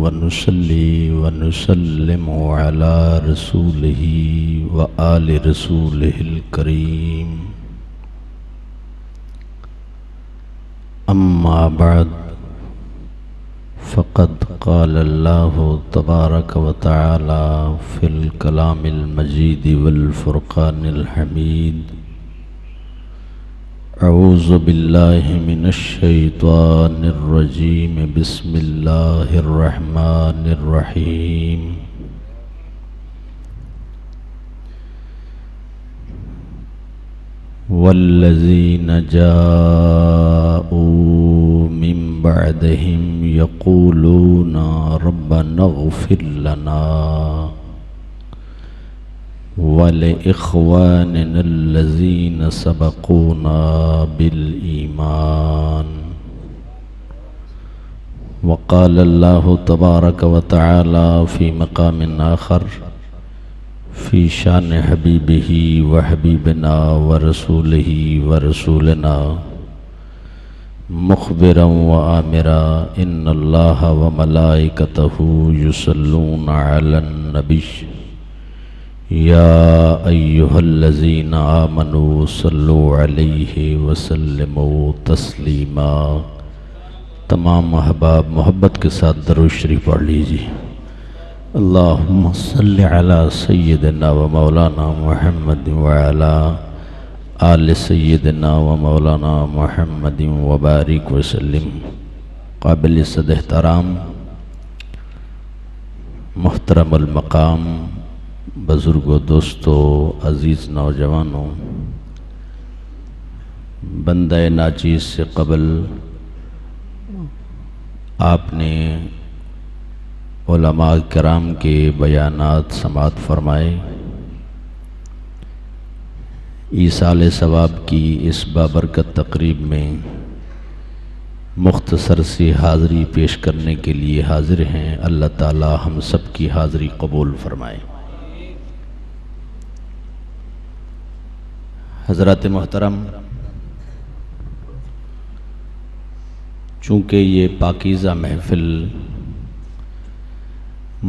ونصلي ونسلم على رسوله وآل رسوله الكريم أما بعد فقد قال الله تبارك وتعالى في الكلام المجيد والفرقان الحميد أعوذ بالله من الشيطان الرجيم بسم الله الرحمن الرحيم والذين جاءوا من بعدهم يقولون ربنا اغفر لنا ولإخواننا الذين سبقونا بالإيمان وقال الله تبارك وتعالى في مقام آخر في شان حبيبه وحبيبنا ورسوله ورسولنا مخبرا وآمرا إن الله وملائكته يصلون على النبي يا أيها الذين آمنوا صلوا عليه وسلموا تسلیما۔ تمام احباب محبت کے ساتھ درود شریف پڑھ لیجیے۔ اللہم صل علی سیدنا و مولانا محمد وعلی آل سیدنا و مولانا محمد وبارک وسلم۔ قابل صد احترام محترم المقام بزرگوں، دوستو، عزیز نوجوانوں، بندہ ناچیز سے قبل آپ نے علماء کرام کے بیانات سماعت فرمائے۔ ایصال ثواب کی اس بابرکت تقریب میں مختصر سی حاضری پیش کرنے کے لیے حاضر ہیں۔ اللہ تعالی ہم سب کی حاضری قبول فرمائے۔ حضرات محترم، چونکہ یہ پاکیزہ محفل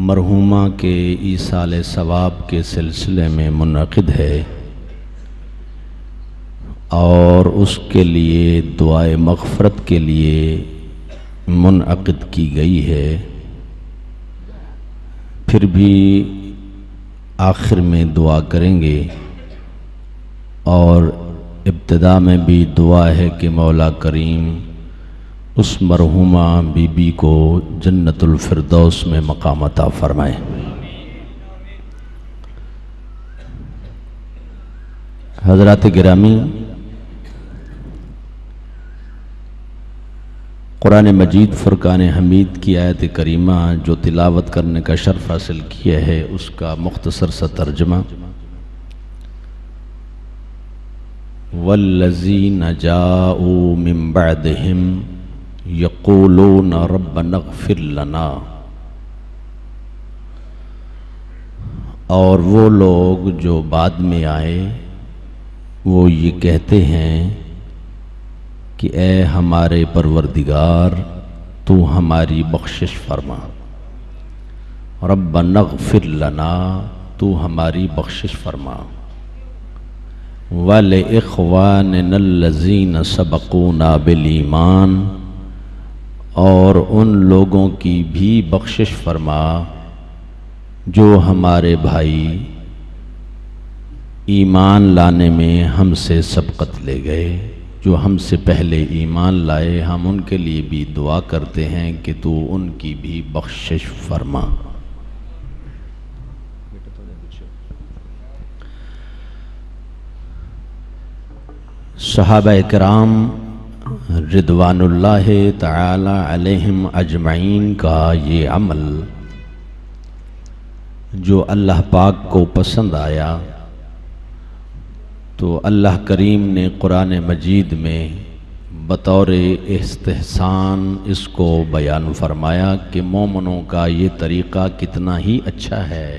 مرحومہ کے ایصال ثواب کے سلسلے میں منعقد ہے اور اس کے لیے دعائے مغفرت کے لیے منعقد کی گئی ہے، پھر بھی آخر میں دعا کریں گے اور ابتدا میں بھی دعا ہے کہ مولا کریم اس مرحومہ بی بی کو جنت الفردوس میں مقام عطا فرمائے۔ حضرات گرامی، قرآن مجید فرقان حمید کی آیت کریمہ جو تلاوت کرنے کا شرف حاصل کیا ہے، اس کا مختصر سا ترجمہ: والذین جاؤوا من بعدہم یقولون ربنا اغفر لنا، اور وہ لوگ جو بعد میں آئے وہ یہ کہتے ہیں کہ اے ہمارے پروردگار تو ہماری بخشش فرما، ربنا اغفر لنا، تو ہماری بخشش فرما، وَلِإِخْوَانِنَا الَّذِينَ سَبَقُونَا بِالْإِيمَانِ، اور ان لوگوں کی بھی بخشش فرما جو ہمارے بھائی ایمان لانے میں ہم سے سبقت لے گئے، جو ہم سے پہلے ایمان لائے، ہم ان کے لیے بھی دعا کرتے ہیں کہ تو ان کی بھی بخشش فرما۔ صحابہ کرام رضوان اللہ تعالی علیہم اجمعین کا یہ عمل جو اللہ پاک کو پسند آیا، تو اللہ کریم نے قرآن مجید میں بطور استحسان اس کو بیان فرمایا کہ مومنوں کا یہ طریقہ کتنا ہی اچھا ہے،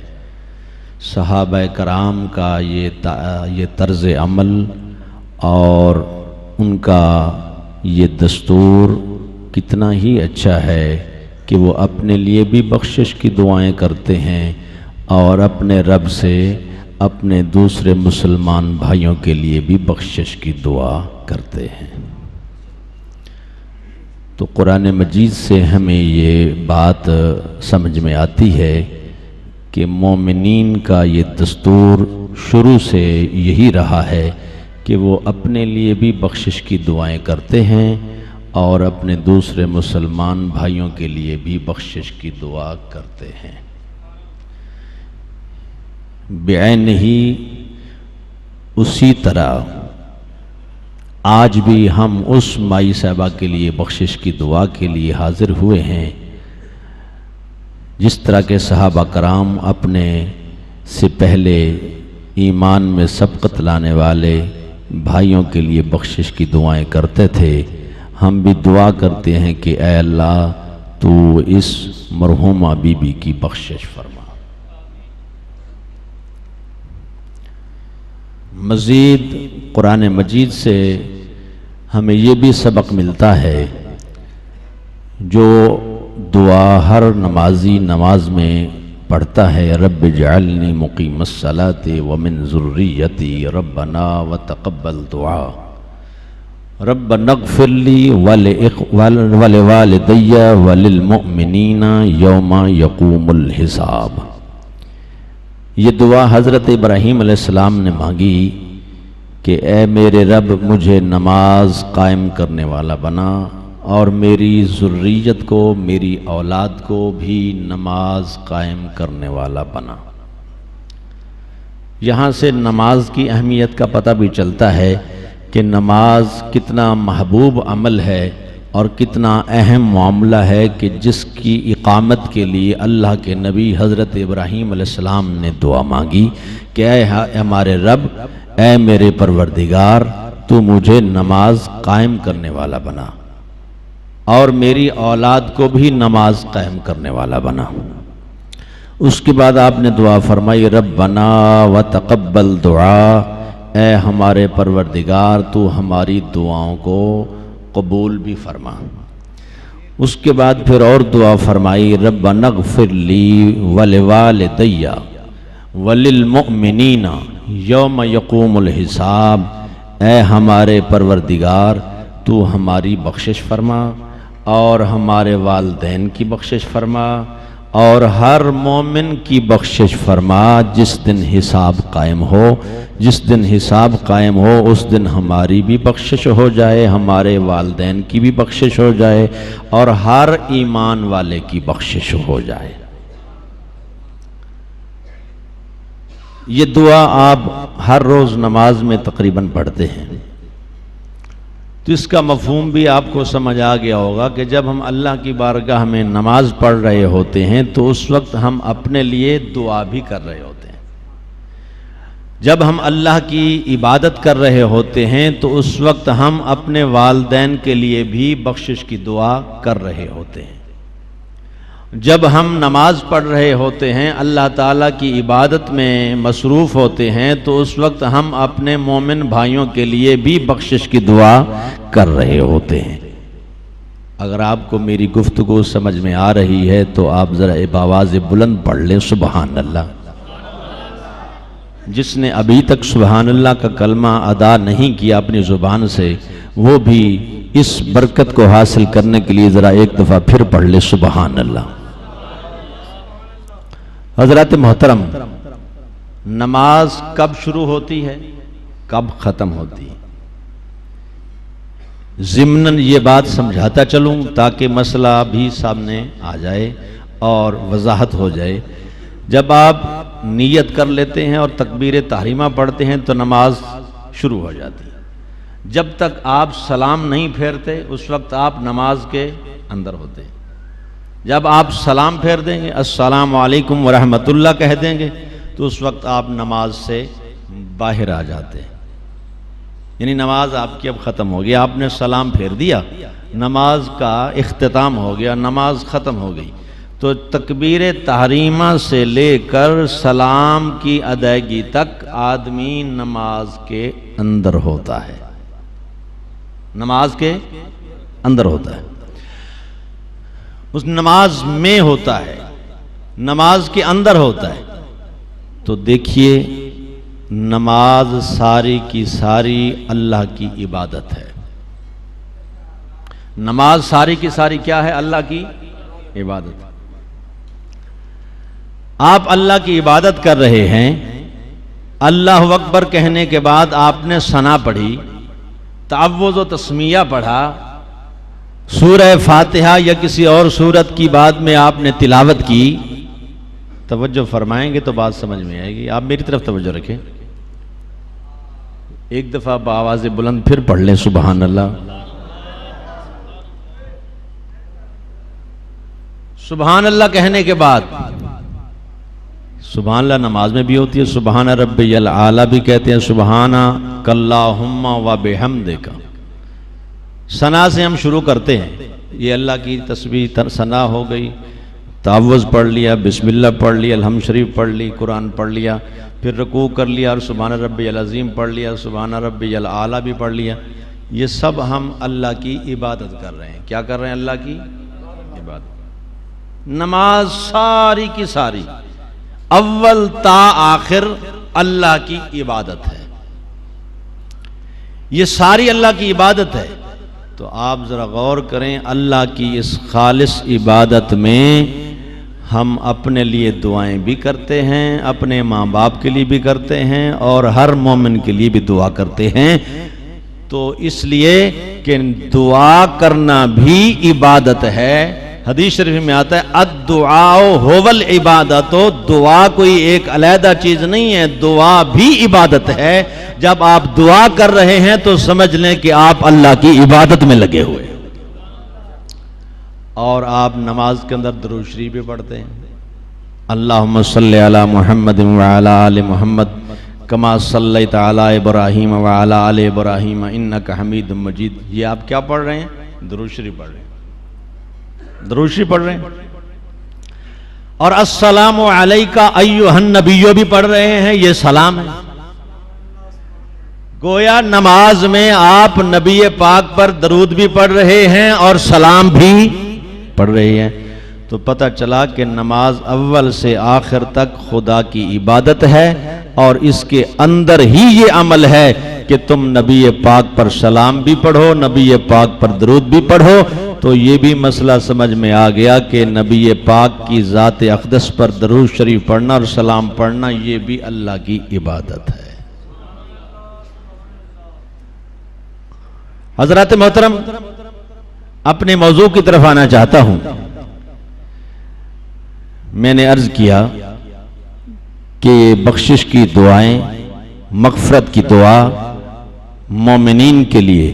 صحابہ کرام کا یہ طرز عمل اور ان کا یہ دستور کتنا ہی اچھا ہے کہ وہ اپنے لیے بھی بخشش کی دعائیں کرتے ہیں اور اپنے رب سے اپنے دوسرے مسلمان بھائیوں کے لیے بھی بخشش کی دعا کرتے ہیں۔ تو قرآن مجید سے ہمیں یہ بات سمجھ میں آتی ہے کہ مومنین کا یہ دستور شروع سے یہی رہا ہے کہ وہ اپنے لیے بھی بخشش کی دعائیں کرتے ہیں اور اپنے دوسرے مسلمان بھائیوں کے لیے بھی بخشش کی دعا کرتے ہیں۔ بعین ہی اسی طرح آج بھی ہم اس مائی صاحبہ کے لیے بخشش کی دعا کے لیے حاضر ہوئے ہیں، جس طرح کے صحابہ کرام اپنے سے پہلے ایمان میں سبقت لانے والے بھائیوں کے لیے بخشش کی دعائیں کرتے تھے، ہم بھی دعا کرتے ہیں کہ اے اللہ تو اس مرحومہ بی بی کی بخشش فرما۔ مزید قرآن مجید سے ہمیں یہ بھی سبق ملتا ہے، جو دعا ہر نمازی نماز میں پڑھتا ہے، رب اجعلنی مقیم الصلاۃ ومن ذریتی ربنا وتقبل دعا، ربنا اغفر لی ولوالدی وللمؤمنین یوم یقوم الحساب۔ یہ دعا حضرت ابراہیم علیہ السلام نے مانگی کہ اے میرے رب مجھے نماز قائم کرنے والا بنا اور میری ذریت کو، میری اولاد کو بھی نماز قائم کرنے والا بنا۔ یہاں سے نماز کی اہمیت کا پتہ بھی چلتا ہے کہ نماز کتنا محبوب عمل ہے اور کتنا اہم معاملہ ہے کہ جس کی اقامت کے لیے اللہ کے نبی حضرت ابراہیم علیہ السلام نے دعا مانگی کہ اے ہمارے رب، اے میرے پروردگار، تو مجھے نماز قائم کرنے والا بنا اور میری اولاد کو بھی نماز قائم کرنے والا بنا۔ اس کے بعد آپ نے دعا فرمائی ربنا وتقبل دعا، اے ہمارے پروردگار تو ہماری دعاؤں کو قبول بھی فرما۔ اس کے بعد پھر اور دعا فرمائی ربنا اغفر لی ولوالدی وللمؤمنین یوم یقوم الحساب، اے ہمارے پروردگار تو ہماری بخشش فرما اور ہمارے والدین کی بخشش فرما اور ہر مومن کی بخشش فرما جس دن حساب قائم ہو۔ جس دن حساب قائم ہو اس دن ہماری بھی بخشش ہو جائے، ہمارے والدین کی بھی بخشش ہو جائے اور ہر ایمان والے کی بخشش ہو جائے۔ یہ دعا آپ ہر روز نماز میں تقریباً پڑھتے ہیں، تو اس کا مفہوم بھی آپ کو سمجھ آ گیا ہوگا کہ جب ہم اللہ کی بارگاہ میں نماز پڑھ رہے ہوتے ہیں تو اس وقت ہم اپنے لیے دعا بھی کر رہے ہوتے ہیں۔ جب ہم اللہ کی عبادت کر رہے ہوتے ہیں تو اس وقت ہم اپنے والدین کے لیے بھی بخشش کی دعا کر رہے ہوتے ہیں۔ جب ہم نماز پڑھ رہے ہوتے ہیں، اللہ تعالیٰ کی عبادت میں مصروف ہوتے ہیں، تو اس وقت ہم اپنے مومن بھائیوں کے لیے بھی بخشش کی دعا کر رہے ہوتے ہیں۔ اگر آپ کو میری گفتگو سمجھ میں آ رہی ہے تو آپ ذرا بآواز بلند پڑھ لیں سبحان اللہ۔ جس نے ابھی تک سبحان اللہ کا کلمہ ادا نہیں کیا اپنی زبان سے، وہ بھی اس برکت کو حاصل کرنے کے لیے ذرا ایک دفعہ پھر پڑھ لے سبحان اللہ۔ حضرات محترم، نماز کب شروع ہوتی ہے، کب ختم ہوتی ہے؟ ضمناً یہ بات سمجھاتا چلوں تاکہ مسئلہ بھی سامنے آ جائے اور وضاحت ہو جائے۔ جب آپ نیت کر لیتے ہیں اور تکبیر تحریمہ پڑھتے ہیں تو نماز شروع ہو جاتی ہے۔ جب تک آپ سلام نہیں پھیرتے اس وقت آپ نماز کے اندر ہوتے ہیں۔ جب آپ سلام پھیر دیں گے السلام علیکم ورحمۃ اللہ کہہ دیں گے تو اس وقت آپ نماز سے باہر آ جاتے ہیں، یعنی نماز آپ کی اب ختم ہو گیا۔ آپ نے سلام پھیر دیا، نماز کا اختتام ہو گیا، نماز ختم ہو گئی۔ تو تکبیر تحریمہ سے لے کر سلام کی ادائیگی تک آدمی نماز کے اندر ہوتا ہے، نماز کے اندر ہوتا ہے۔ اس نماز میں ہوتا ہے، نماز کے اندر ہوتا ہے. تو دیکھیے نماز ساری کی ساری اللہ کی عبادت ہے. نماز ساری کی ساری کیا ہے؟ اللہ کی عبادت. آپ اللہ کی عبادت کر رہے ہیں، اللہ اکبر کہنے کے بعد آپ نے ثنا پڑھی، تعوذ و تسمیہ پڑھا، سورہ فاتحہ یا کسی اور سورت کی بعد میں آپ نے تلاوت کی. توجہ فرمائیں گے تو بات سمجھ میں آئے گی. آپ میری طرف توجہ رکھیں. ایک دفعہ بآواز بلند پھر پڑھ لیں سبحان اللہ. سبحان اللہ کہنے کے بعد، سبحان اللہ نماز میں بھی ہوتی ہے، سبحان ربی الاعلی بھی کہتے ہیں، سبحان اللہم و بحمدک. ثنا سے ہم شروع کرتے ہیں، یہ اللہ کی تسبیح ثنا ہو گئی. تعوذ پڑھ لیا، بسم اللہ پڑھ لیا، الحمد شریف پڑھ لی، قرآن پڑھ لیا، پھر رکوع کر لیا اور سبحان ربی العظیم پڑھ لیا، سبحان ربی الاعلی بھی پڑھ لیا. یہ سب ہم اللہ کی عبادت کر رہے ہیں. کیا کر رہے ہیں؟ اللہ کی عبادت. نماز ساری کی ساری اول تا آخر اللہ کی عبادت ہے. یہ ساری اللہ کی عبادت ہے. تو آپ ذرا غور کریں، اللہ کی اس خالص عبادت میں ہم اپنے لیے دعائیں بھی کرتے ہیں، اپنے ماں باپ کے لیے بھی کرتے ہیں، اور ہر مومن کے لیے بھی دعا کرتے ہیں. تو اس لیے کہ دعا کرنا بھی عبادت ہے. حدیث شریف میں آتا ہے الدعاء هو العبادت. دعا کوئی ایک علیحدہ چیز نہیں ہے، دعا بھی عبادت ہے. جب آپ دعا کر رہے ہیں تو سمجھ لیں کہ آپ اللہ کی عبادت میں لگے ہوئے. اور آپ نماز کے اندر درود شریف بھی پڑھتے ہیں. اللہم صلی علی محمد وعلی آل محمد کما صلیت علی ابراہیم وعلی آل ابراہیم انک حمید مجید. یہ آپ کیا پڑھ رہے ہیں؟ درود شریف پڑھ رہے ہیں، درود شریف پڑھ رہے ہیں. اور السلام علیکہ ایھا النبی بھی پڑھ رہے ہیں. یہ سلام ہے. گویا نماز میں آپ نبی پاک پر درود بھی پڑھ رہے ہیں اور سلام بھی پڑھ رہے ہیں. تو پتہ چلا کہ نماز اول سے آخر تک خدا کی عبادت ہے، اور اس کے اندر ہی یہ عمل ہے کہ تم نبی پاک پر سلام بھی پڑھو، نبی پاک پر درود بھی پڑھو. تو یہ بھی مسئلہ سمجھ میں آ گیا کہ نبی پاک کی ذات اقدس پر درود شریف پڑھنا اور سلام پڑھنا یہ بھی اللہ کی عبادت ہے. حضرات محترم، اپنے موضوع کی طرف آنا چاہتا ہوں. میں نے عرض کیا کہ بخشش کی دعائیں، مغفرت کی دعا مومنین کے لیے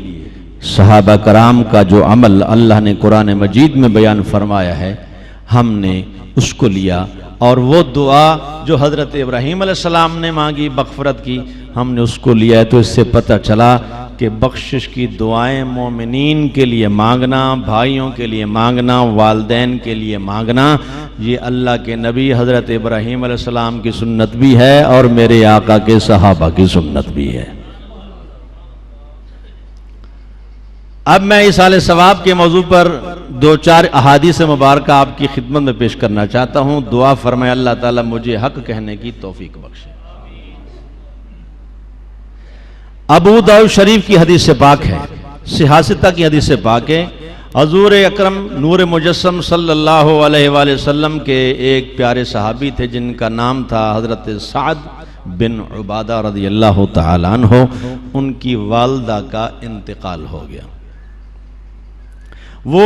صحابہ کرام کا جو عمل اللہ نے قرآن مجید میں بیان فرمایا ہے، ہم نے اس کو لیا. اور وہ دعا جو حضرت ابراہیم علیہ السلام نے مانگی مغفرت کی، ہم نے اس کو لیا ہے. تو اس سے پتہ چلا کہ بخشش کی دعائیں مومنین کے لیے مانگنا، بھائیوں کے لیے مانگنا، والدین کے لیے مانگنا، یہ اللہ کے نبی حضرت ابراہیم علیہ السلام کی سنت بھی ہے اور میرے آقا کے صحابہ کی سنت بھی ہے. اب میں ایصال ثواب کے موضوع پر دو چار احادیث مبارکہ آپ کی خدمت میں پیش کرنا چاہتا ہوں. دعا فرمائے اللہ تعالیٰ مجھے حق کہنے کی توفیق بخشے. ابو داؤد شریف کی حدیث سے پاک ہے، صحاح ستہ کی حدیث سے پاک ہے. حضور اکرم نور مجسم صلی اللہ علیہ وآلہ وسلم کے ایک پیارے صحابی تھے جن کا نام تھا حضرت سعد بن عبادہ رضی اللہ تعالیٰ عنہ. ان کی والدہ کا انتقال ہو گیا. وہ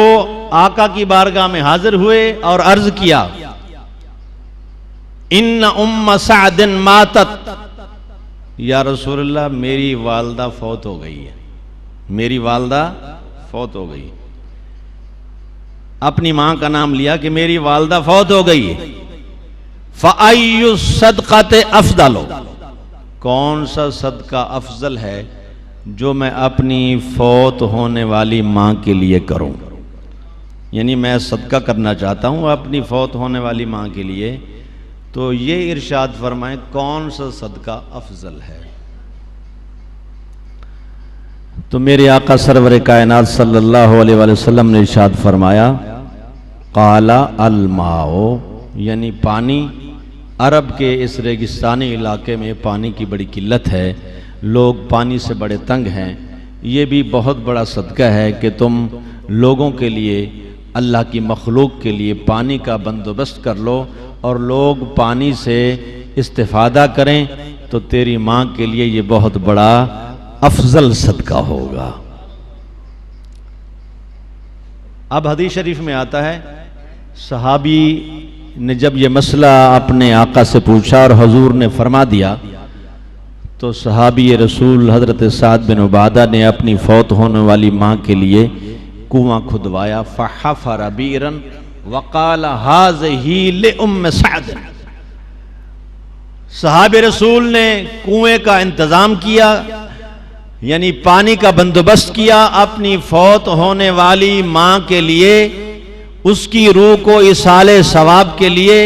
آقا کی بارگاہ میں حاضر ہوئے اور عرض کیا، ان ام سعد ماتت. یا رسول اللہ میری والدہ فوت ہو گئی ہے، میری والدہ فوت ہو گئی. اپنی ماں کا نام لیا کہ میری والدہ فوت ہو گئی ہے. فَأَيُّ الصَّدْقَةِ أَفْضَلُ. کون سا صدقہ افضل ہے جو میں اپنی فوت ہونے والی ماں کے لیے کروں. یعنی میں صدقہ کرنا چاہتا ہوں اپنی فوت ہونے والی ماں کے لیے. تو یہ ارشاد فرمائیں کون سا صدقہ افضل ہے. تو میرے آقا سرور کائنات صلی اللہ علیہ وآلہ وسلم نے ارشاد فرمایا قال الماء یعنی پانی. عرب کے اس ریگستانی علاقے میں پانی کی بڑی قلت ہے، لوگ پانی سے بڑے تنگ ہیں. یہ بھی بہت بڑا صدقہ ہے کہ تم لوگوں کے لیے، اللہ کی مخلوق کے لیے پانی کا بندوبست کر لو اور لوگ پانی سے استفادہ کریں، تو تیری ماں کے لیے یہ بہت بڑا افضل صدقہ ہوگا. اب حدیث شریف میں آتا ہے، صحابی نے جب یہ مسئلہ اپنے آقا سے پوچھا اور حضور نے فرما دیا، تو صحابی رسول حضرت سعد بن عبادہ نے اپنی فوت ہونے والی ماں کے لیے کنواں کھدوایا. فحفر بیرا وقال هذه لأم سعد. صحابی رسول نے کنویں کا انتظام کیا، یعنی پانی کا بندوبست کیا اپنی فوت ہونے والی ماں کے لیے، اس کی روح کو ایصال ثواب کے لیے.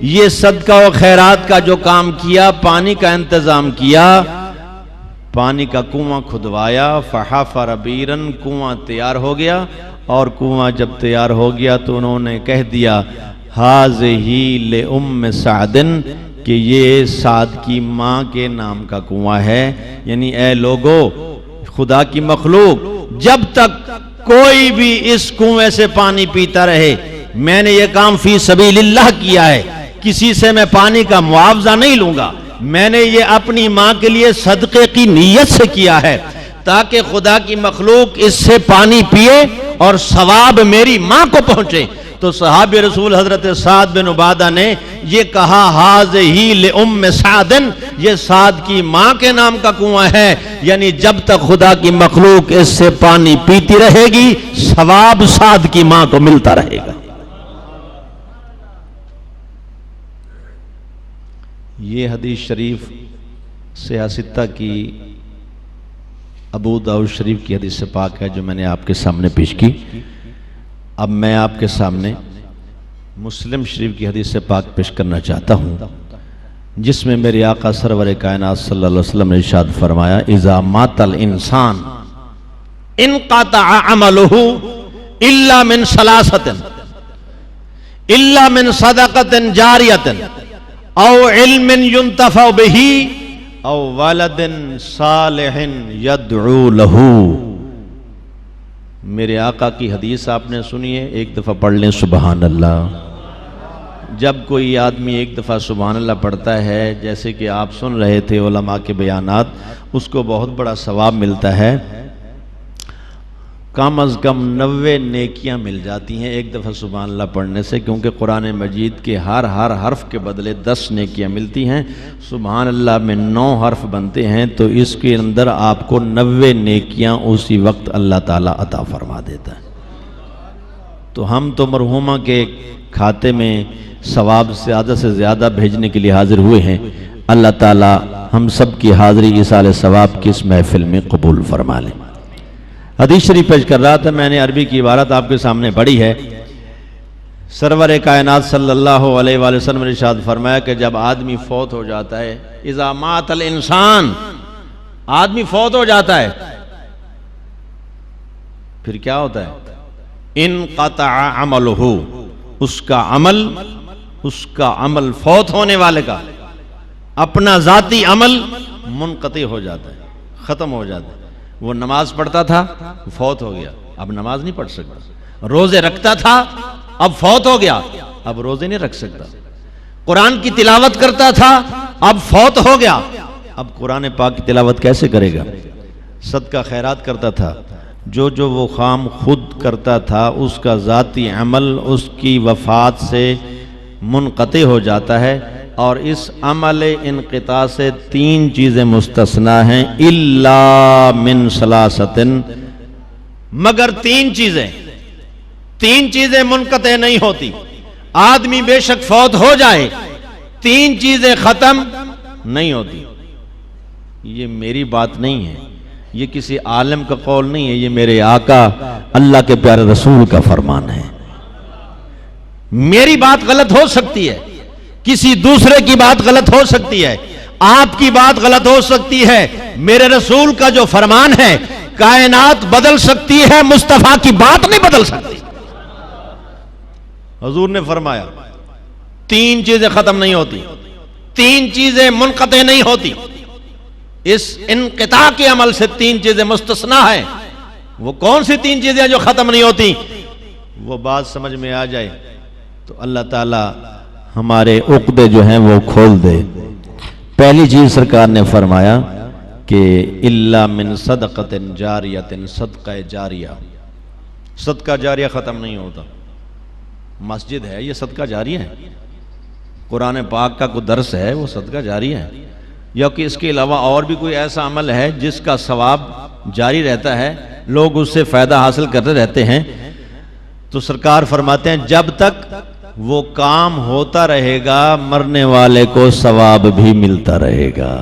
یہ صدقہ و خیرات کا جو کام کیا، پانی کا انتظام کیا، پانی کا کنواں کھدوایا. فحفر بیرا، کنواں تیار ہو گیا، اور کنواں جب تیار ہو گیا تو انہوں نے کہہ دیا هذه لأم سعد، کہ یہ سعد کی ماں کے نام کا کنواں ہے. یعنی اے لوگو، خدا کی مخلوق، جب تک کوئی بھی اس کنویں سے پانی پیتا رہے، میں نے یہ کام فی سبیل اللہ کیا ہے، کسی سے میں پانی کا معاوضہ نہیں لوں گا. میں نے یہ اپنی ماں کے لیے صدقے کی نیت سے کیا ہے، تاکہ خدا کی مخلوق اس سے پانی پیے اور ثواب میری ماں کو پہنچے. تو صحابی رسول حضرت سعد بن عبادہ نے یہ کہا هذه لأم سعد، یہ سعد کی ماں کے نام کا کنواں ہے، یعنی جب تک خدا کی مخلوق اس سے پانی پیتی رہے گی، ثواب سعد کی ماں کو ملتا رہے گا. یہ حدیث شریف سیاستہ کی ابو داؤد شریف کی حدیث پاک ہے جو میں نے آپ کے سامنے پیش کی. اب میں آپ کے سامنے مسلم شریف کی حدیث پاک پیش کرنا چاہتا ہوں، جس میں میرے آقا سرور کائنات صلی اللہ علیہ وسلم نے ارشاد فرمایا اذا مات الانسان انقطع عمله الا من ثلاثه الا من صدقه جاريه او علم ينتفع به او ولد صالح يدعو له. میرے آقا کی حدیث آپ نے سنی ہے، ایک دفعہ پڑھ لیں سبحان اللہ. جب کوئی آدمی ایک دفعہ سبحان اللہ پڑھتا ہے، جیسے کہ آپ سن رہے تھے علماء کے بیانات، اس کو بہت بڑا ثواب ملتا ہے. کم از کم 90 نیکیاں مل جاتی ہیں ایک دفعہ سبحان اللہ پڑھنے سے، کیونکہ قرآن مجید کے ہر حرف کے بدلے 10 نیکیاں ملتی ہیں. سبحان اللہ میں 9 حرف بنتے ہیں، تو اس کے اندر آپ کو 90 نیکیاں اسی وقت اللہ تعالیٰ عطا فرما دیتا ہے. تو ہم تو مرحومہ کے کھاتے میں ثواب زیادہ سے زیادہ بھیجنے کے لیے حاضر ہوئے ہیں. اللہ تعالیٰ ہم سب کی حاضری ایصال ثواب کی اس محفل میں قبول فرما لیں. حدیث شریف پیش کر رہا تھا، میں نے عربی کی عبارت آپ کے سامنے پڑھی ہے. سرور کائنات صلی اللہ علیہ وآلہ وسلم نے ارشاد فرمایا کہ جب آدمی فوت ہو جاتا ہے، اذا مات الانسان، آدمی فوت ہو جاتا ہے، پھر کیا ہوتا ہے؟ انقطع عملہ، اس کا عمل فوت ہونے والے کا اپنا ذاتی عمل منقطع ہو جاتا ہے، ختم ہو جاتا ہے. وہ نماز پڑھتا تھا، فوت ہو گیا، اب نماز نہیں پڑھ سکتا. روزے رکھتا تھا، اب فوت ہو گیا، اب روزے نہیں رکھ سکتا. قرآن کی تلاوت کرتا تھا، اب فوت ہو گیا، اب قرآن پاک کی تلاوت کیسے کرے گا؟ صدقہ خیرات کرتا تھا، جو وہ کام خود کرتا تھا اس کا ذاتی عمل اس کی وفات سے منقطع ہو جاتا ہے. اور اس عمل انقطاع سے 3 چیزیں مستثنا ہیں، الا من ثلاثۃ، مگر 3 چیزیں منقطع نہیں ہوتی. آدمی بے شک فوت ہو جائے، 3 چیزیں ختم نہیں ہوتی. یہ میری بات نہیں ہے، یہ کسی عالم کا قول نہیں ہے، یہ میرے آقا اللہ کے پیارے رسول کا فرمان ہے. میری بات غلط ہو سکتی ہے، کسی دوسرے کی بات غلط ہو سکتی ہے، آپ کی بات غلط ہو سکتی ہے. میرے رسول کا جو فرمان ہے، کائنات بدل سکتی ہے، مصطفیٰ کی بات نہیں بدل سکتی. حضور نے فرمایا 3 چیزیں ختم نہیں ہوتی، 3 چیزیں منقطع نہیں ہوتی، اس انقطاع کے عمل سے 3 چیزیں مستثنا ہیں۔ وہ کون سی 3 چیزیں جو ختم نہیں ہوتی؟ وہ بات سمجھ میں آ جائے تو اللہ تعالی ہمارے عقدے جو ہیں وہ کھول دے۔ پہلی چیز سرکار نے فرمایا کہ الا من صدقۃ جاریۃ، صدقہ جاریہ، صدقہ جاریہ ختم نہیں ہوتا۔ مسجد ہے یہ صدقہ جاریہ ہے، قرآن پاک کا کوئی درس ہے وہ صدقہ جاریہ ہے، یا کہ اس کے علاوہ اور بھی کوئی ایسا عمل ہے جس کا ثواب جاری رہتا ہے، لوگ اس سے فائدہ حاصل کرتے رہتے ہیں، تو سرکار فرماتے ہیں جب تک وہ کام ہوتا رہے گا مرنے والے کو ثواب بھی ملتا رہے گا،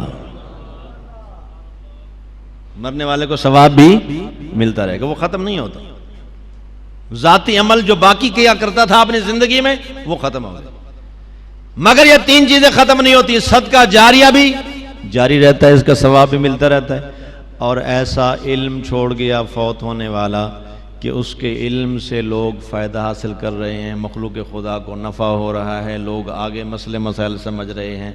مرنے والے کو ثواب بھی ملتا رہے گا، وہ ختم نہیں ہوتا۔ ذاتی عمل جو باقی کیا کرتا تھا اپنی زندگی میں وہ ختم ہو گیا، مگر یہ 3 چیزیں ختم نہیں ہوتی، صدقہ جاریہ بھی جاری رہتا ہے، اس کا ثواب بھی ملتا رہتا ہے، اور ایسا علم چھوڑ گیا فوت ہونے والا کہ اس کے علم سے لوگ فائدہ حاصل کر رہے ہیں، مخلوق خدا کو نفع ہو رہا ہے، لوگ آگے مسئلے مسائل سمجھ رہے ہیں،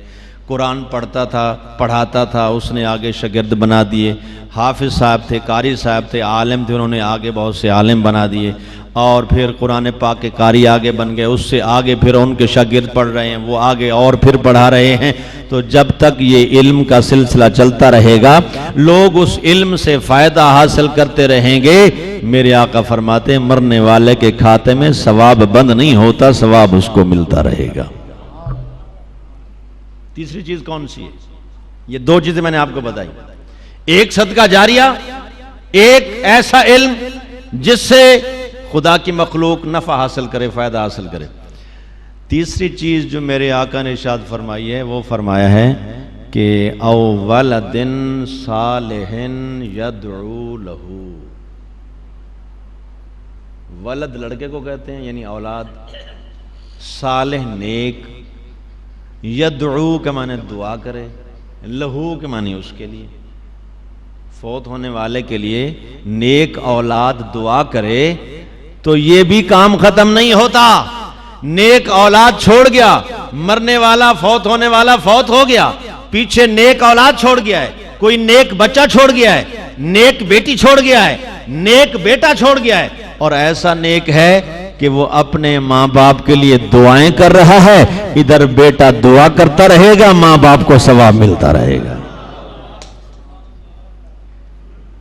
قرآن پڑھتا تھا پڑھاتا تھا اس نے آگے شاگرد بنا دیے، حافظ صاحب تھے، قاری صاحب تھے، عالم تھے، انہوں نے آگے بہت سے عالم بنا دیے، اور پھر قرآن پاک کے قاری آگے بن گئے، اس سے آگے پھر ان کے شاگرد پڑھ رہے ہیں، وہ آگے اور پھر پڑھا رہے ہیں۔ تو جب تک یہ علم کا سلسلہ چلتا رہے گا لوگ اس علم سے فائدہ حاصل کرتے رہیں گے، میرے آقا فرماتے ہیں مرنے والے کے کھاتے میں ثواب بند نہیں ہوتا، ثواب اس کو ملتا رہے گا۔ تیسری چیز کون سی ہے؟ یہ 2 چیزیں میں نے آپ کو بتائی، ایک صدقہ جاریہ، ایک ایسا علم جس سے خدا کی مخلوق نفع حاصل کرے، فائدہ حاصل کرے۔ تیسری چیز جو میرے آقا نے ارشاد فرمائی ہے وہ فرمایا ہے کہ او ولد صالح یدعو لہ، ولد لڑکے کو کہتے ہیں یعنی اولاد، صالح نیک، یدعو کے معنی دعا کرے، لہو کے معنی اس کے لیے، فوت ہونے والے کے لیے نیک اولاد دعا کرے تو یہ بھی کام ختم نہیں ہوتا۔ نیک اولاد چھوڑ گیا، مرنے والا فوت ہونے والا فوت ہو گیا، پیچھے نیک اولاد چھوڑ گیا ہے، کوئی نیک بچہ چھوڑ گیا ہے، نیک بیٹی چھوڑ گیا ہے، نیک بیٹا چھوڑ گیا ہے، اور ایسا نیک ہے کہ وہ اپنے ماں باپ کے لیے دعائیں کر رہا ہے، ادھر بیٹا دعا کرتا رہے گا، ماں باپ کو ثواب ملتا رہے گا۔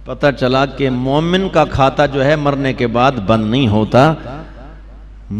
پتہ چلا کہ مومن کا کھاتا جو ہے مرنے کے بعد بند نہیں ہوتا،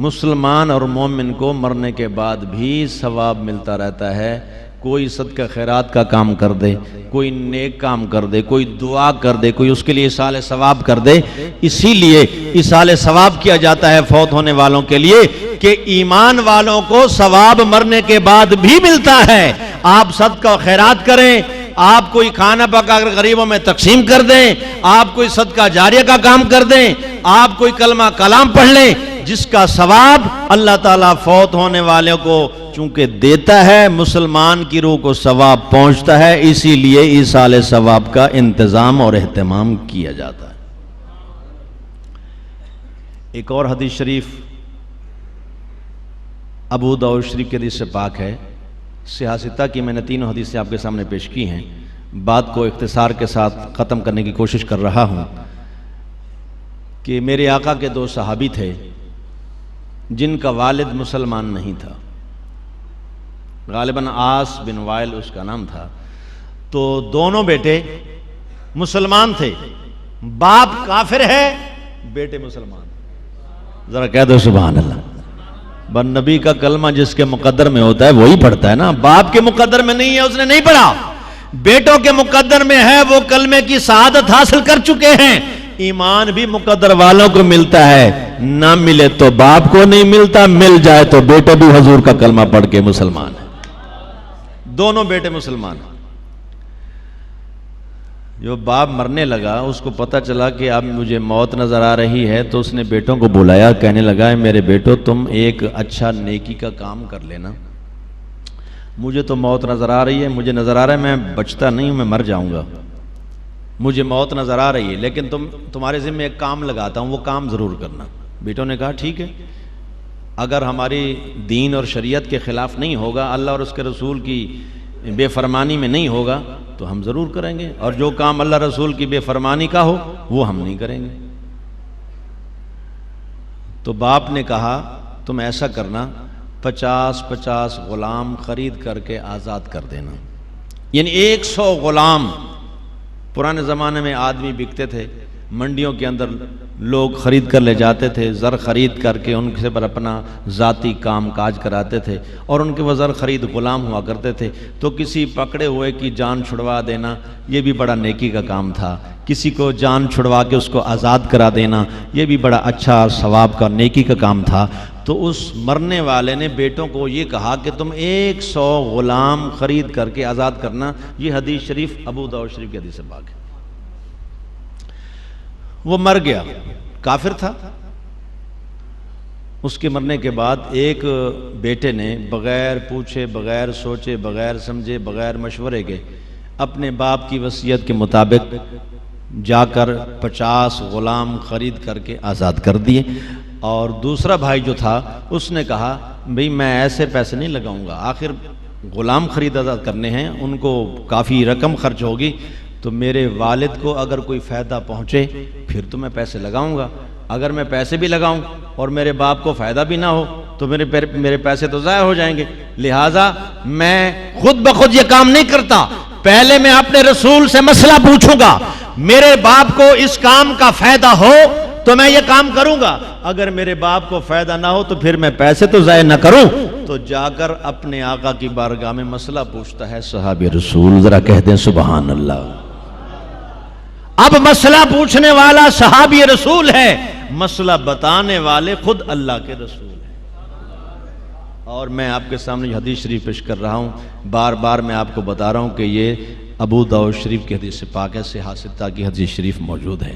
مسلمان اور مومن کو مرنے کے بعد بھی ثواب ملتا رہتا ہے۔ کوئی صدقہ خیرات کا کام کر دے، کوئی نیک کام کر دے، کوئی دعا کر دے، کوئی اس کے لیے ایصال ثواب کر دے، اسی لیے ایصال ثواب کیا جاتا ہے فوت ہونے والوں کے لیے کہ ایمان والوں کو ثواب مرنے کے بعد بھی ملتا ہے۔ آپ صدقہ خیرات کریں، آپ کوئی کھانا پکا کر غریبوں میں تقسیم کر دیں، آپ کوئی صدقہ جاریہ کا کام کر دیں، آپ کوئی کلمہ کلام پڑھ لیں، جس کا ثواب اللہ تعالیٰ فوت ہونے والوں کو چونکہ دیتا ہے، مسلمان کی روح کو ثواب پہنچتا ہے، اسی لیے ایصال ثواب کا انتظام اور اہتمام کیا جاتا ہے۔ ایک اور حدیث شریف ابو داؤد شریف کے حدیث سے پاک ہے، صحاح ستہ کی میں نے 3 حدیثیں آپ کے سامنے پیش کی ہیں، بات کو اختصار کے ساتھ ختم کرنے کی کوشش کر رہا ہوں کہ میرے آقا کے 2 صحابی تھے جن کا والد مسلمان نہیں تھا، غالباً عاص بن وائل اس کا نام تھا، تو دونوں بیٹے مسلمان تھے، باپ کافر ہے، بیٹے مسلمان، ذرا کہہ دو سبحان اللہ۔ بن نبی کا کلمہ جس کے مقدر میں ہوتا ہے وہی پڑھتا ہے نا، باپ کے مقدر میں نہیں ہے اس نے نہیں پڑھا، بیٹوں کے مقدر میں ہے، وہ کلمے کی سعادت حاصل کر چکے ہیں۔ ایمان بھی مقدر والوں کو ملتا ہے، نہ ملے تو باپ کو نہیں ملتا، مل جائے تو بیٹے بھی حضور کا کلمہ پڑھ کے مسلمان ہیں، دونوں بیٹے مسلمان ہیں۔ جو باپ مرنے لگا اس کو پتہ چلا کہ اب مجھے موت نظر آ رہی ہے، تو اس نے بیٹوں کو بلایا، کہنے لگا میرے بیٹو تم ایک اچھا نیکی کا کام کر لینا، مجھے تو موت نظر آ رہی ہے، مجھے نظر آ رہا ہے میں بچتا نہیں ہوں، میں مر جاؤں گا، مجھے موت نظر آ رہی ہے، لیکن تمہارے ذمہ ایک کام لگاتا ہوں، وہ کام ضرور کرنا۔ بیٹوں نے کہا ٹھیک ہے، اگر ہماری دین اور شریعت کے خلاف نہیں ہوگا، اللہ اور اس کے رسول کی بے فرمانی میں نہیں ہوگا تو ہم ضرور کریں گے، اور جو کام اللہ رسول کی بے فرمانی کا ہو وہ ہم نہیں کریں گے۔ تو باپ نے کہا تم ایسا کرنا، 50 غلام خرید کر کے آزاد کر دینا، یعنی 100 غلام۔ پرانے زمانے میں آدمی بکتے تھے، منڈیوں کے اندر لوگ خرید کر لے جاتے تھے، زر خرید کر کے ان سے پر اپنا ذاتی کام کاج کراتے تھے، اور ان کے وہ زر خرید غلام ہوا کرتے تھے۔ تو کسی پکڑے ہوئے کی جان چھڑوا دینا یہ بھی بڑا نیکی کا کام تھا، کسی کو جان چھڑوا کے اس کو آزاد کرا دینا یہ بھی بڑا اچھا ثواب کا نیکی کا کام تھا۔ تو اس مرنے والے نے بیٹوں کو یہ کہا کہ تم 100 غلام خرید کر کے آزاد کرنا۔ یہ حدیث شریف ابو داؤد شریف کی حدیث پاک ہے۔ وہ مر گیا، کافر تھا۔ اس کے مرنے کے بعد ایک بیٹے نے بغیر پوچھے، بغیر سوچے، بغیر سمجھے، بغیر مشورے کے اپنے باپ کی وصیت کے مطابق جا کر 50 غلام خرید کر کے آزاد کر دیے۔ اور دوسرا بھائی جو تھا اس نے کہا بھئی میں ایسے پیسے نہیں لگاؤں گا، آخر غلام خرید آزاد کرنے ہیں، ان کو کافی رقم خرچ ہوگی، تو میرے والد کو اگر کوئی فائدہ پہنچے پھر تو میں پیسے لگاؤں گا، اگر میں پیسے بھی لگاؤں اور میرے باپ کو فائدہ بھی نہ ہو تو میرے پیسے تو ضائع ہو جائیں گے، لہٰذا میں خود بخود یہ کام نہیں کرتا، پہلے میں اپنے رسول سے مسئلہ پوچھوں گا، میرے باپ کو اس کام کا فائدہ ہو تو میں یہ کام کروں گا، اگر میرے باپ کو فائدہ نہ ہو تو پھر میں پیسے تو ضائع نہ کروں۔ تو جا کر اپنے آقا کی بارگاہ میں مسئلہ پوچھتا ہے صحابی رسول، ذرا کہہ دیں سبحان اللہ۔ اب مسئلہ پوچھنے والا صحابی رسول ہے، مسئلہ بتانے والے خود اللہ کے رسول ہیں۔ اور میں آپ کے سامنے یہ حدیث شریف پیش کر رہا ہوں، بار بار میں آپ کو بتا رہا ہوں کہ یہ ابو داؤد شریف کی حدیث پاک ہے، صحیح ستہ کی حدیث شریف موجود ہے۔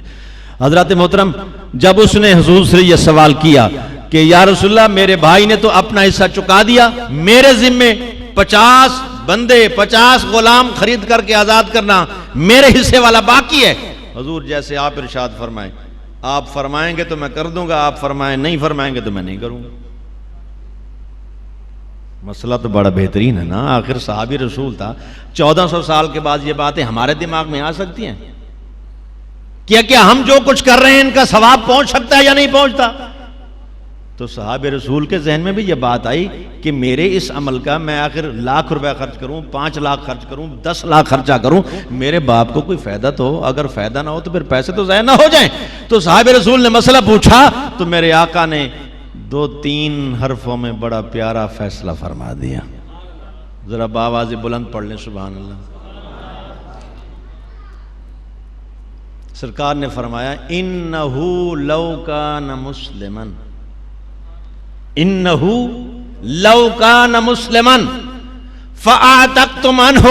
حضرات محترم، جب اس نے حضور سے یہ سوال کیا کہ یا رسول اللہ میرے بھائی نے تو اپنا حصہ چکا دیا، میرے ذمے 50 بندے 50 غلام خرید کر کے آزاد کرنا میرے حصے والا باقی ہے، حضور جیسے آپ ارشاد فرمائیں، آپ فرمائیں گے تو میں کر دوں گا، آپ فرمائیں نہیں فرمائیں گے تو میں نہیں کروں گا۔ مسئلہ تو بڑا بہترین ہے نا، آخر صحابی رسول تھا، 1400 سال کے بعد یہ باتیں ہمارے دماغ میں آ سکتی ہیں کیا ہم جو کچھ کر رہے ہیں ان کا ثواب پہنچ سکتا ہے یا نہیں پہنچتا؟ تو صحابہ رسول کے ذہن میں بھی یہ بات آئی کہ میرے اس عمل کا میں آخر 1,00,000 روپے خرچ کروں، 5 لاکھ خرچ کروں، 10 لاکھ خرچہ کروں، میرے باپ کو کوئی فائدہ تو ہو، اگر فائدہ نہ ہو تو پھر پیسے تو ضائع نہ ہو جائیں۔ تو صحابہ رسول نے مسئلہ پوچھا تو میرے آقا نے 2-3 حرفوں میں بڑا پیارا فیصلہ فرما دیا، ذرا بآواز بلند پڑھ لیں سبحان اللہ۔ سرکار نے فرمایا انہو لو کان مسلمن، انہو لو کان مسلمن فاعتقتم عنہ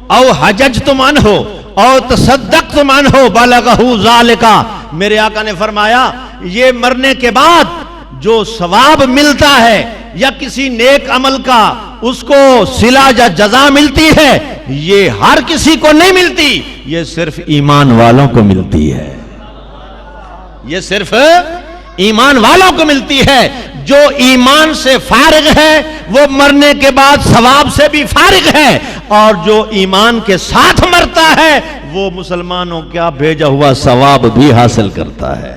او حججتم عنہ او تصدقتم عنہ بلغہ ذالک۔ میرے آقا نے فرمایا یہ مرنے کے بعد جو ثواب ملتا ہے یا کسی نیک عمل کا اس کو صلہ یا جزا ملتی ہے، یہ ہر کسی کو نہیں ملتی، یہ صرف ایمان والوں کو ملتی ہے، یہ صرف ایمان والوں کو ملتی ہے۔ جو ایمان سے فارغ ہے وہ مرنے کے بعد ثواب سے بھی فارغ ہے، اور جو ایمان کے ساتھ مرتا ہے وہ مسلمانوں کا بھیجا ہوا ثواب بھی حاصل کرتا ہے۔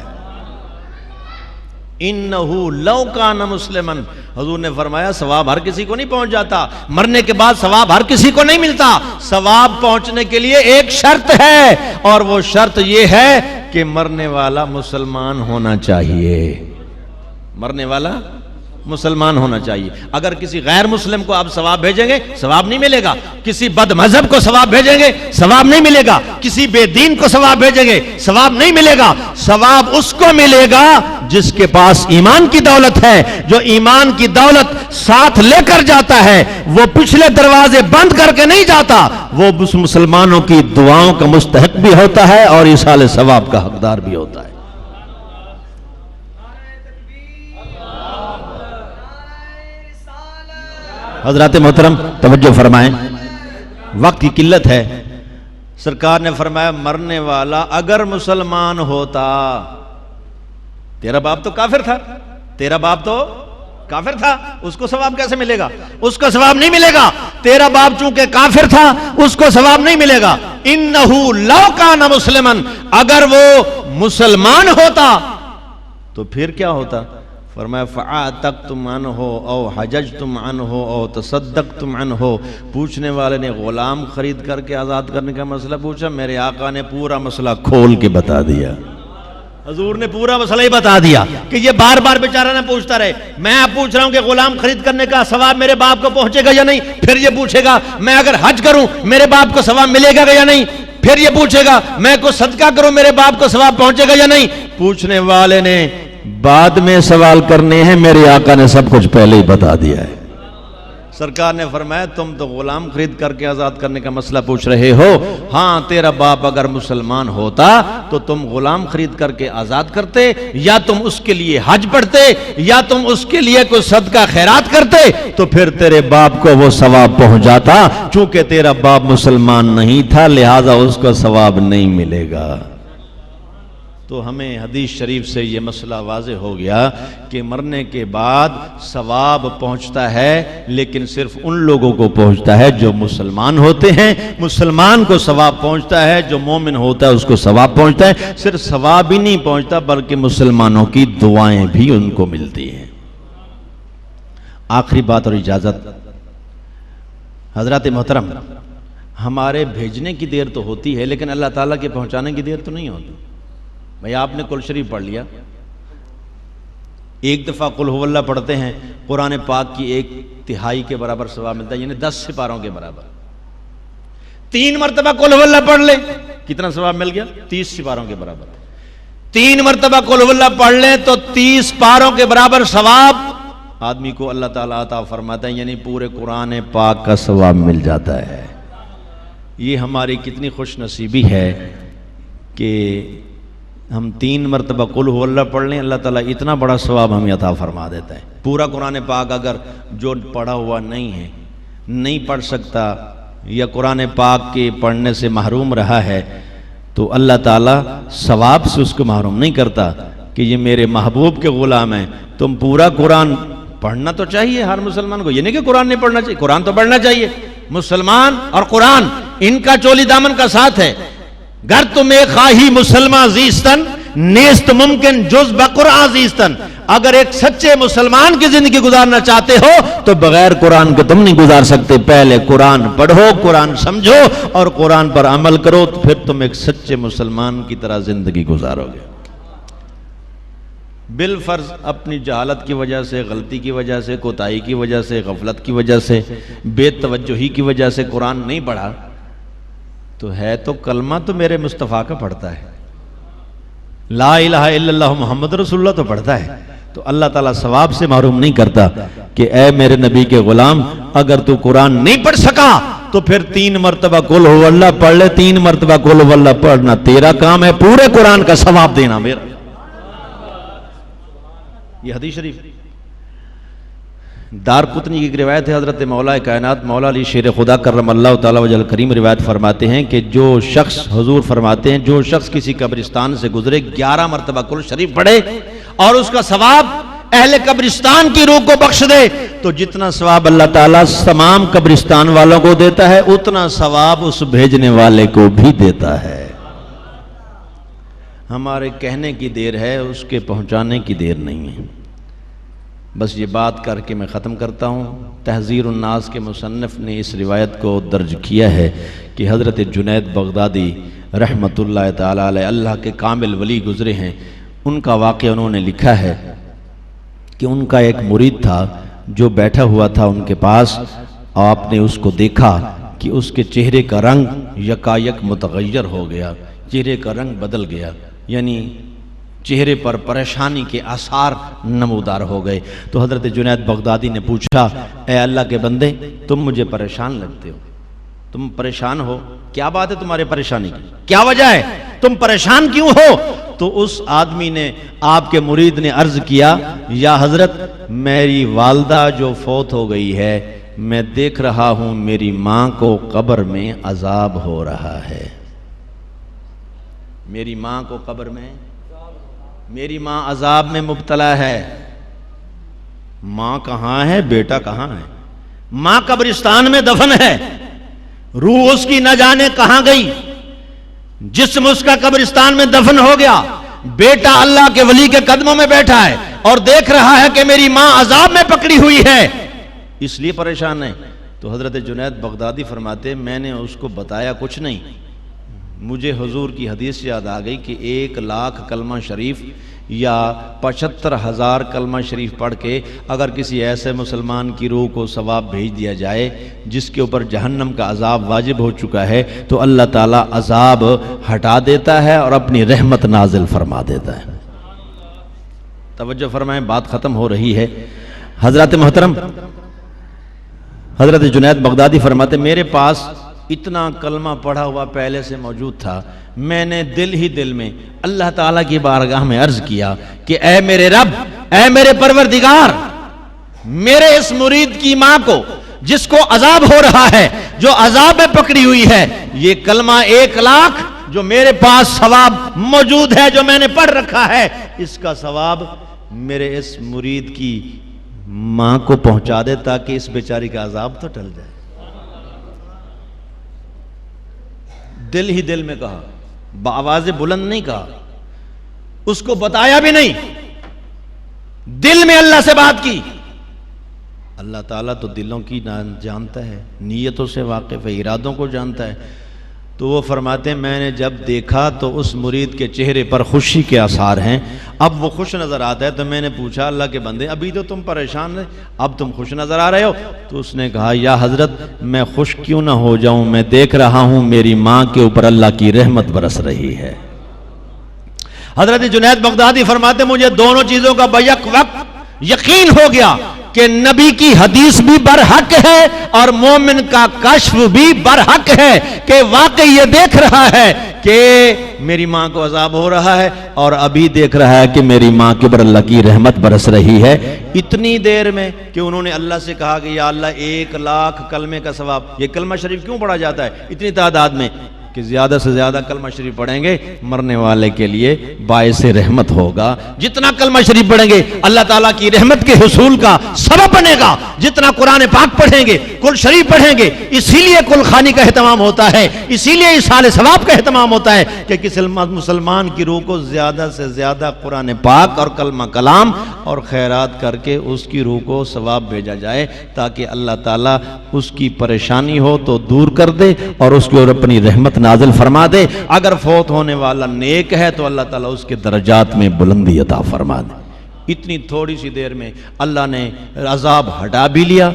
انہو لو کان مسلمن، حضور نے فرمایا ثواب ہر کسی کو نہیں پہنچ جاتا، مرنے کے بعد ثواب ہر کسی کو نہیں ملتا، ثواب پہنچنے کے لیے ایک شرط ہے، اور وہ شرط یہ ہے کہ مرنے والا مسلمان ہونا چاہیے، مرنے والا مسلمان ہونا چاہیے۔ اگر کسی غیر مسلم کو آپ ثواب بھیجیں گے ثواب نہیں ملے گا، کسی بد مذہب کو ثواب بھیجیں گے ثواب نہیں ملے گا، کسی بے دین کو ثواب بھیجیں گے ثواب نہیں ملے گا، ثواب اس کو ملے گا جس کے پاس ایمان کی دولت ہے، جو ایمان کی دولت ساتھ لے کر جاتا ہے، وہ پچھلے دروازے بند کر کے نہیں جاتا، وہ مسلمانوں کی دعاؤں کا مستحق بھی ہوتا ہے اور ایصال ثواب کا حقدار بھی ہوتا ہے۔ حضرات محترم توجہ فرمائیں، وقت کی قلت ہے، سرکار نے فرمایا مرنے والا اگر مسلمان ہوتا، تیرا باپ تو کافر تھا، تیرا باپ تو کافر تھا، اس کو ثواب کیسے ملے گا؟ اس کو ثواب نہیں ملے گا۔ تیرا باپ چونکہ کافر تھا اس کو ثواب نہیں ملے گا۔ انہو لو کان مسلمن، اگر وہ مسلمان ہوتا تو پھر کیا ہوتا؟ فرمایا فَعَاتَقْتُمْ عَنْهُ او حَجَجْتُمْ عَنْهُ او تَصَدَّقْتُمْ عَنْهُ۔ پوچھنے والے نے غلام خرید کر کے آزاد کرنے کا مسئلہ پوچھا، میرے آقا نے پورا مسئلہ کھول کے بتا دیا۔ حضور نے پورا مسئلہ ہی بتا دیا کہ یہ بار بار بیچارہ نہ پوچھتا رہے۔ میں اب پوچھ رہا ہوں کہ غلام خرید کرنے کا ثواب میرے باپ کو پہنچے گا یا نہیں، پھر یہ پوچھے گا میں اگر حج کروں میرے باپ کو ثواب ملے گا یا نہیں، پھر یہ پوچھے گا میں کوئی صدقہ کروں میرے باپ کو ثواب پہنچے گا یا نہیں۔ پوچھنے والے نے بعد میں سوال کرنے ہیں، میرے آقا نے سب کچھ پہلے ہی بتا دیا ہے۔ سرکار نے فرمایا تم تو غلام خرید کر کے آزاد کرنے کا مسئلہ پوچھ رہے ہو، ہاں تیرا باپ اگر مسلمان ہوتا تو تم غلام خرید کر کے آزاد کرتے، یا تم اس کے لیے حج پڑھتے، یا تم اس کے لیے کوئی صدقہ خیرات کرتے، تو پھر تیرے باپ کو وہ ثواب پہنچ جاتا۔ چونکہ تیرا باپ مسلمان نہیں تھا لہذا اس کو ثواب نہیں ملے گا۔ تو ہمیں حدیث شریف سے یہ مسئلہ واضح ہو گیا کہ مرنے کے بعد ثواب پہنچتا ہے، لیکن صرف ان لوگوں کو پہنچتا ہے جو مسلمان ہوتے ہیں۔ مسلمان کو ثواب پہنچتا ہے، جو مومن ہوتا ہے اس کو ثواب پہنچتا ہے۔ صرف ثواب ہی نہیں پہنچتا بلکہ مسلمانوں کی دعائیں بھی ان کو ملتی ہیں۔ آخری بات اور اجازت، حضرات محترم، ہمارے بھیجنے کی دیر تو ہوتی ہے لیکن اللہ تعالیٰ کے پہنچانے کی دیر تو نہیں ہوتی۔ بھئی آپ نے قل شریف پڑھ لیا، ایک دفعہ قل ہو اللہ پڑھتے ہیں، قرآن پاک کی 1/3 کے برابر ثواب ملتا ہے، یعنی 10 سپاروں کے برابر۔ 3 مرتبہ قل ہو اللہ پڑھ لیں، کتنا ثواب مل گیا؟ 30 سپاروں کے برابر۔ 3 مرتبہ قل ہو اللہ پڑھ لیں تو 30 پاروں کے برابر ثواب آدمی کو اللہ تعالیٰ عطا فرماتا ہے، یعنی پورے قرآن پاک کا ثواب مل جاتا ہے۔ یہ ہماری کتنی خوش نصیبی ہے کہ ہم 3 مرتبہ قل ہو اللہ پڑھ لیں، اللہ تعالیٰ اتنا بڑا ثواب ہمیں عطا فرما دیتا ہے۔ پورا قرآن پاک اگر جو پڑھا ہوا نہیں ہے، نہیں پڑھ سکتا، یا قرآن پاک کے پڑھنے سے محروم رہا ہے، تو اللہ تعالیٰ ثواب سے اس کو محروم نہیں کرتا کہ یہ میرے محبوب کے غلام ہیں۔ تم پورا قرآن پڑھنا تو چاہیے ہر مسلمان کو، یہ نہیں کہ قرآن نہیں پڑھنا چاہیے، قرآن تو پڑھنا چاہیے۔ مسلمان اور قرآن ان کا چولی دامن کا ساتھ ہے۔ گر تمہیں خواہی مسلمان زیستن نیست ممکن جز بقرآن زیستن، اگر ایک سچے مسلمان کی زندگی گزارنا چاہتے ہو تو بغیر قرآن کے تم نہیں گزار سکتے۔ پہلے قرآن پڑھو، قرآن سمجھو اور قرآن پر عمل کرو، تو پھر تم ایک سچے مسلمان کی طرح زندگی گزارو گے۔ بالفرض اپنی جہالت کی وجہ سے، غلطی کی وجہ سے، کوتاہی کی وجہ سے، غفلت کی وجہ سے، بے توجہی کی وجہ سے قرآن نہیں پڑھا، تو ہے تو کلمہ تو میرے مصطفیٰ کا پڑھتا ہے، لا الہ الا اللہ محمد رسول اللہ تو پڑھتا ہے، تو اللہ تعالیٰ ثواب سے محروم نہیں کرتا کہ اے میرے نبی کے غلام، اگر تو قرآن نہیں پڑھ سکا تو پھر 3 مرتبہ قل ہو اللہ پڑھ لے۔ 3 مرتبہ قل ہو اللہ پڑھنا تیرا کام ہے، پورے قرآن کا ثواب دینا میرا۔ یہ حدیث شریف دارقطنی کی روایت ہے، حضرت مولا کائنات مولا علی شیر خدا کرم اللہ تعالیٰ وجہ کریم روایت فرماتے ہیں کہ جو شخص، حضور فرماتے ہیں، جو شخص کسی قبرستان سے گزرے 11 مرتبہ قل شریف پڑھے اور اس کا ثواب اہل قبرستان کی روح کو بخش دے، تو جتنا ثواب اللہ تعالیٰ تمام قبرستان والوں کو دیتا ہے اتنا ثواب اس بھیجنے والے کو بھی دیتا ہے۔ ہمارے کہنے کی دیر ہے، اس کے پہنچانے کی دیر نہیں ہے۔ بس یہ بات کر کے میں ختم کرتا ہوں۔ تحذیر الناس کے مصنف نے اس روایت کو درج کیا ہے کہ حضرت جنید بغدادی رحمۃ اللہ تعالیٰ علیہ، اللہ کے کامل ولی گزرے ہیں، ان کا واقعہ انہوں نے لکھا ہے کہ ان کا ایک مرید تھا جو بیٹھا ہوا تھا ان کے پاس، آپ نے اس کو دیکھا کہ اس کے چہرے کا رنگ یکایک متغیر ہو گیا، چہرے کا رنگ بدل گیا، یعنی چہرے پر پریشانی کے آثار نمودار ہو گئے۔ تو حضرت جنید بغدادی نے پوچھا، اے اللہ کے بندے، تم مجھے پریشان لگتے ہو، تم پریشان ہو، کیا بات ہے تمہارے پریشانی کی، کیا وجہ ہے، تم پریشان کیوں ہو؟ تو اس آدمی نے، آپ کے مرید نے عرض کیا، یا حضرت میری والدہ جو فوت ہو گئی ہے، میں دیکھ رہا ہوں میری ماں کو قبر میں عذاب ہو رہا ہے، میری ماں کو قبر میں، میری ماں عذاب میں مبتلا ہے، ماں کہاں ہے، بیٹا کہاں ہے؟ ماں قبرستان میں دفن ہے، روح اس کی نہ جانے کہاں گئی، جسم اس کا قبرستان میں دفن ہو گیا، بیٹا اللہ کے ولی کے قدموں میں بیٹھا ہے اور دیکھ رہا ہے کہ میری ماں عذاب میں پکڑی ہوئی ہے، اس لیے پریشان ہے۔ تو حضرت جنید بغدادی فرماتے میں نے اس کو بتایا کچھ نہیں، مجھے حضور کی حدیث یاد آ گئی کہ 1,00,000 کلمہ شریف یا 75,000 کلمہ شریف پڑھ کے اگر کسی ایسے مسلمان کی روح کو ثواب بھیج دیا جائے جس کے اوپر جہنم کا عذاب واجب ہو چکا ہے تو اللہ تعالیٰ عذاب ہٹا دیتا ہے اور اپنی رحمت نازل فرما دیتا ہے۔ توجہ فرمائیں، بات ختم ہو رہی ہے۔ حضرات محترم، حضرت جنید بغدادی فرماتے میرے پاس اتنا کلمہ پڑھا ہوا پہلے سے موجود تھا، میں نے دل ہی دل میں اللہ تعالیٰ کی بارگاہ میں عرض کیا کہ اے میرے رب، اے میرے پروردگار، میرے اس مرید کی ماں کو جس کو عذاب ہو رہا ہے، جو عذاب میں پکڑی ہوئی ہے، یہ کلمہ 1,00,000 جو میرے پاس ثواب موجود ہے، جو میں نے پڑھ رکھا ہے، اس کا ثواب میرے اس مرید کی ماں کو پہنچا دے تاکہ اس بیچاری کا عذاب تو ٹل جائے۔ دل ہی دل میں کہا، بآواز بلند نہیں کہا، اس کو بتایا بھی نہیں، دل میں اللہ سے بات کی۔ اللہ تعالیٰ تو دلوں کی جانتا ہے، نیتوں سے واقف ہے، ارادوں کو جانتا ہے۔ تو وہ فرماتے ہیں میں نے جب دیکھا تو اس مرید کے چہرے پر خوشی کے آثار ہیں، اب وہ خوش نظر آتا ہے، تو میں نے پوچھا اللہ کے بندے ابھی تو تم پریشان رہے، اب تم خوش نظر آ رہے ہو؟ تو اس نے کہا یا حضرت میں خوش کیوں نہ ہو جاؤں، میں دیکھ رہا ہوں میری ماں کے اوپر اللہ کی رحمت برس رہی ہے۔ حضرت جنید بغدادی فرماتے مجھے دونوں چیزوں کا بیک وقت یقین ہو گیا کہ نبی کی حدیث بھی برحق ہے اور مومن کا کشف بھی برحق ہے کہ واقعی یہ دیکھ رہا ہے کہ میری ماں کو عذاب ہو رہا ہے اور ابھی دیکھ رہا ہے کہ میری ماں کے اوپر اللہ کی رحمت برس رہی ہے۔ اتنی دیر میں کہ انہوں نے اللہ سے کہا کہ یا اللہ 1,00,000 کلمے کا ثواب، یہ کلمہ شریف کیوں پڑھا جاتا ہے اتنی تعداد میں؟ کہ زیادہ سے زیادہ کلمہ شریف پڑھیں گے مرنے والے کے لیے باعث رحمت ہوگا، جتنا کلمہ شریف پڑھیں گے اللہ تعالیٰ کی رحمت کے حصول کا سبب بنے گا، جتنا قرآن پاک پڑھیں گے، کل شریف پڑھیں گے، اسی لیے کل خوانی کا اہتمام ہوتا ہے، اسی لیے اصحال ثواب کا اہتمام ہوتا ہے کہ کسی مسلمان کی روح کو زیادہ سے زیادہ قرآن پاک اور کلمہ کلام اور خیرات کر کے اس کی روح کو ثواب بھیجا جائے تاکہ اللہ تعالیٰ اس کی پریشانی ہو تو دور کر دے اور اس کی اور اپنی رحمت نازل فرما دے۔ اگر فوت ہونے والا نیک ہے تو اللہ تعالیٰ اس کے درجات میں بلندی عطا فرما دے۔ اتنی تھوڑی سی دیر میں اللہ نے عذاب ہٹا بھی لیا،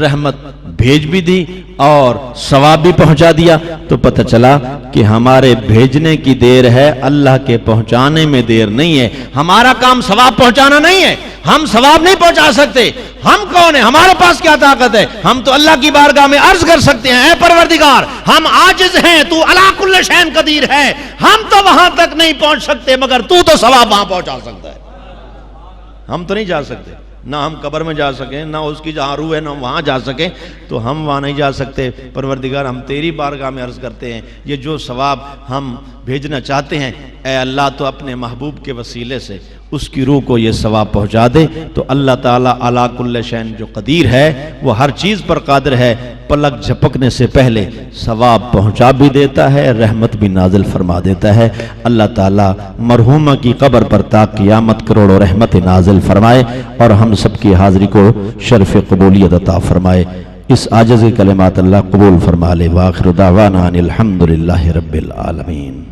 رحمت بھیج بھی دی اور ثواب بھی پہنچا دیا۔ تو پتہ چلا کہ ہمارے بھیجنے کی دیر ہے، اللہ کے پہنچانے میں دیر نہیں ہے۔ ہمارا کام ثواب پہنچانا نہیں ہے، ہم ثواب نہیں پہنچا سکتے۔ ہم کون ہیں؟ ہمارے پاس کیا طاقت ہے؟ ہم تو اللہ کی بارگاہ میں عرض کر سکتے ہیں اے پروردگار ہم عاجز ہیں، تو علی کل شیء قدیر ہے، ہم تو وہاں تک نہیں پہنچ سکتے مگر تو ثواب وہاں پہنچا سکتا ہے۔ ہم تو نہیں جا سکتے، نہ ہم قبر میں جا سکیں، نہ اس کی جہاں روح ہے نہ وہاں جا سکیں، تو ہم وہاں نہیں جا سکتے۔ پروردگار ہم تیری بارگاہ میں عرض کرتے ہیں یہ جو ثواب ہم بھیجنا چاہتے ہیں اے اللہ تو اپنے محبوب کے وسیلے سے اس کی روح کو یہ ثواب پہنچا دے۔ تو اللہ تعالیٰ علی کل شیء جو قدیر ہے وہ ہر چیز پر قادر ہے، پلک جھپکنے سے پہلے ثواب پہنچا بھی دیتا ہے، رحمت بھی نازل فرما دیتا ہے۔ اللہ تعالیٰ مرحومہ کی قبر پر تا قیامت کروڑوں رحمت نازل فرمائے اور ہم سب کی حاضری کو شرف قبولیت عطا فرمائے۔ اس عاجز کلمات اللہ قبول فرما لے۔ وآخر دعوانا ان الحمد للہ رب العالمین۔